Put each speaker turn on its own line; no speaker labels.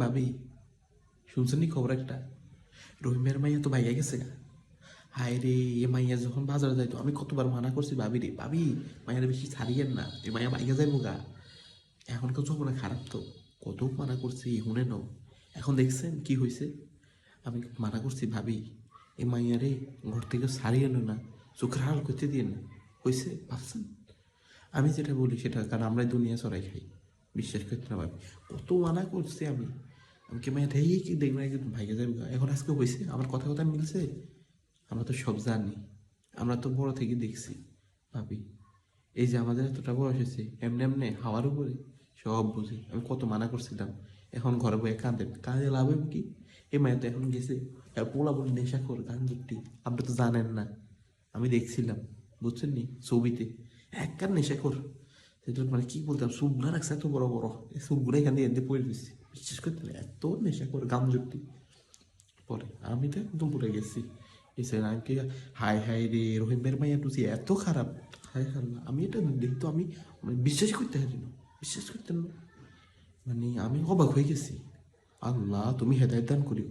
ভাবি, শুনছেন নি খবর একটা? রহিমের মাইয়া তো ভাইয়া গেছে গা। হায় রে, এ মাইয়া যখন বাজারে যাইতো আমি কতবার মানা করছি ভাবি রে, ভাবি মাইয়ারে বেশি ছাড়িয়েন না, এ মাইয়া ভাইয়া যাইবো গা। এখন তো যখন খারাপ তো কত মানা করছি শুনে নাও। এখন দেখছেন কি হয়েছে? আমি মানা করছি ভাবি, এ মাইয়ারে ঘর থেকে ছাড়িয়ে না, চোখের হাল করতে দিয়ে না। হয়েছে ভাবছেন? আমি যেটা বলি সেটা, কারণ আমরাই দুনিয়া চড়াই খাই। বিশ্বাস করতে না ভাবি, কত মানা করছি আমি। আমি কি মাইয়া এই কি দেখবে না কিন্তু ভাইকে যাবে, এখন আজকে হয়েছে আমার কথা কথা মিলছে। আমরা তো সব জানি, আমরা তো বড় থেকে দেখছি ভাবি। এই যে আমাদের এতটা বয়স হয়েছে, এমনি এমনি হাওয়ার উপরে সব বুঝি। আমি কত মানা করছিলাম, এখন ঘরে বয়ে কাঁদেন, কাঁদে লাভ হবে কি? এই মায়ের তো এখন গেছে পোলা বলে নেশা কর গান জুটি। আপনি তো জানেন না, আমি দেখছিলাম, বুঝছেন নি ছবিতে এক কান নেশা কর। সেটা মানে কি বলতাম, সুগুলা রাখছে এত বড় বড়, এই সুগুলা এখান দিয়ে পড়ে দিচ্ছি। বিশ্বাস করতে না, এত নেশা কর গান জুটি। পরে আমি তো একদম পড়ে গেছি। এসে আমি কি, হাই হাই রে, রহিমের মাইয়া টুসি এত খারাপ। হাই আল্লাহ, আমি এটা দেখি তো আমি মানে বিশ্বাস করতে পারি না, বিশ্বাস করতেন না। মানে আমি অবাক হয়ে গেছি। আল্লাহ তুমি হেদায়ত দান করিও।